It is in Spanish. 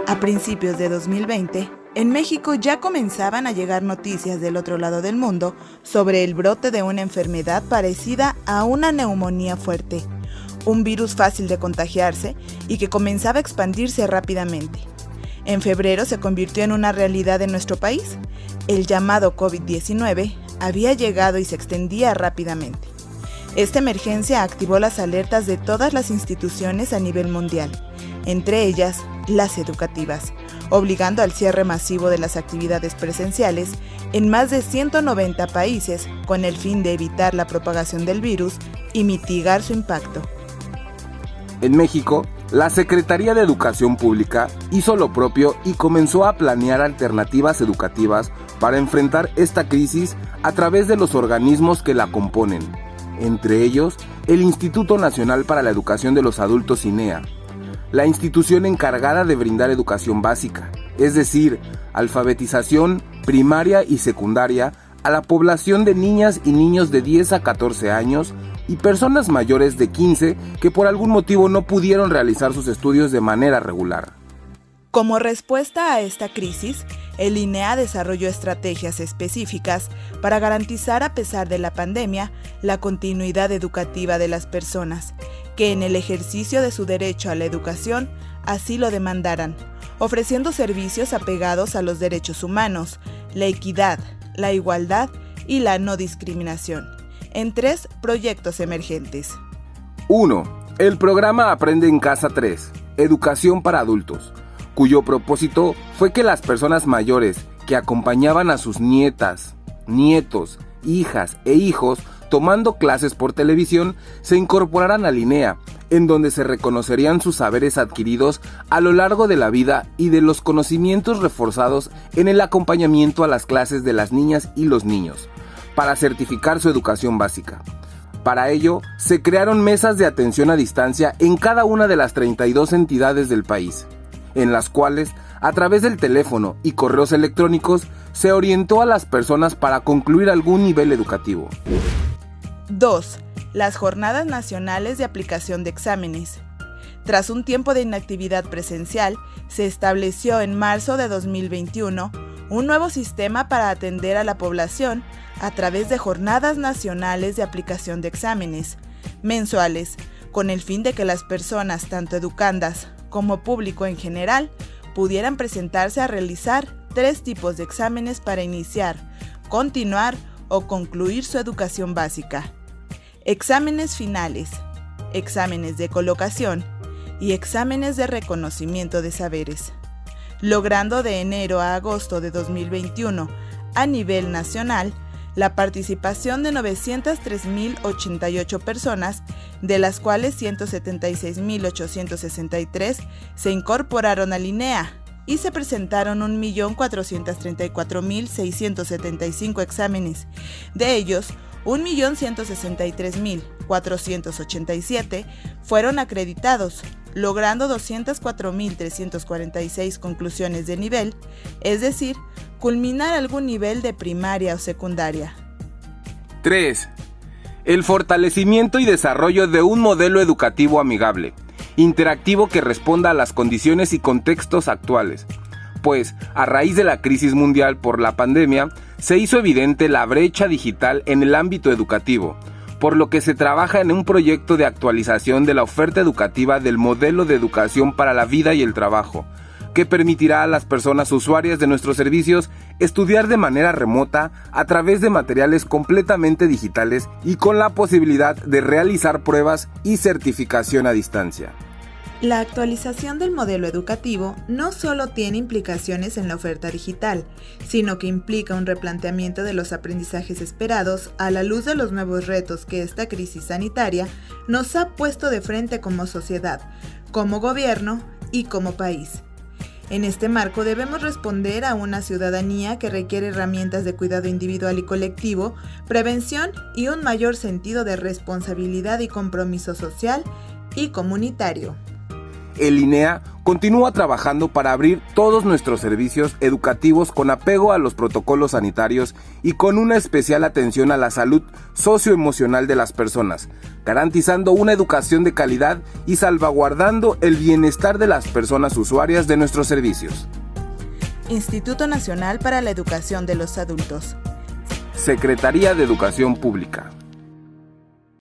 A principios de 2020, en México ya comenzaban a llegar noticias del otro lado del mundo sobre el brote de una enfermedad parecida a una neumonía fuerte, un virus fácil de contagiarse y que comenzaba a expandirse rápidamente. En febrero se convirtió en una realidad en nuestro país. El llamado COVID-19 había llegado y se extendía rápidamente. Esta emergencia activó las alertas de todas las instituciones a nivel mundial, entre ellas las educativas, obligando al cierre masivo de las actividades presenciales en más de 190 países con el fin de evitar la propagación del virus y mitigar su impacto. En México, la Secretaría de Educación Pública hizo lo propio y comenzó a planear alternativas educativas para enfrentar esta crisis a través de los organismos que la componen, entre ellos el Instituto Nacional para la Educación de los Adultos INEA, la institución encargada de brindar educación básica, es decir, alfabetización primaria y secundaria a la población de niñas y niños de 10 a 14 años y personas mayores de 15 que por algún motivo no pudieron realizar sus estudios de manera regular. Como respuesta a esta crisis, el INEA desarrolló estrategias específicas para garantizar, a pesar de la pandemia, la continuidad educativa de las personas, que en el ejercicio de su derecho a la educación así lo demandaran, ofreciendo servicios apegados a los derechos humanos, la equidad, la igualdad y la no discriminación, en 3 proyectos emergentes. 1. El programa Aprende en Casa 3, Educación para Adultos, cuyo propósito fue que las personas mayores que acompañaban a sus nietas, nietos, hijas e hijos tomando clases por televisión se incorporaran al INEA, en donde se reconocerían sus saberes adquiridos a lo largo de la vida y de los conocimientos reforzados en el acompañamiento a las clases de las niñas y los niños, para certificar su educación básica. Para ello, se crearon mesas de atención a distancia en cada una de las 32 entidades del país, en las cuales, a través del teléfono y correos electrónicos, se orientó a las personas para concluir algún nivel educativo. 2. Las Jornadas Nacionales de Aplicación de Exámenes. Tras un tiempo de inactividad presencial, se estableció en marzo de 2021 un nuevo sistema para atender a la población a través de Jornadas Nacionales de Aplicación de Exámenes, mensuales, con el fin de que las personas, tanto educandas como público en general, pudieran presentarse a realizar 3 tipos de exámenes para iniciar, continuar o concluir su educación básica. Exámenes finales, exámenes de colocación y exámenes de reconocimiento de saberes, logrando de enero a agosto de 2021 a nivel nacional la participación de 903.088 personas, de las cuales 176.863 se incorporaron al INEA y se presentaron 1.434.675 exámenes. De ellos, 1.163.487 fueron acreditados, logrando 204.346 conclusiones de nivel, es decir, culminar algún nivel de primaria o secundaria. 3. El fortalecimiento y desarrollo de un modelo educativo amigable, interactivo que responda a las condiciones y contextos actuales, pues a raíz de la crisis mundial por la pandemia se hizo evidente la brecha digital en el ámbito educativo, por lo que se trabaja en un proyecto de actualización de la oferta educativa del modelo de educación para la vida y el trabajo, que permitirá a las personas usuarias de nuestros servicios estudiar de manera remota a través de materiales completamente digitales y con la posibilidad de realizar pruebas y certificación a distancia. La actualización del modelo educativo no solo tiene implicaciones en la oferta digital, sino que implica un replanteamiento de los aprendizajes esperados a la luz de los nuevos retos que esta crisis sanitaria nos ha puesto de frente como sociedad, como gobierno y como país. En este marco debemos responder a una ciudadanía que requiere herramientas de cuidado individual y colectivo, prevención y un mayor sentido de responsabilidad y compromiso social y comunitario. el INEA continúa trabajando para abrir todos nuestros servicios educativos con apego a los protocolos sanitarios y con una especial atención a la salud socioemocional de las personas, garantizando una educación de calidad y salvaguardando el bienestar de las personas usuarias de nuestros servicios. Instituto Nacional para la Educación de los Adultos. Secretaría de Educación Pública.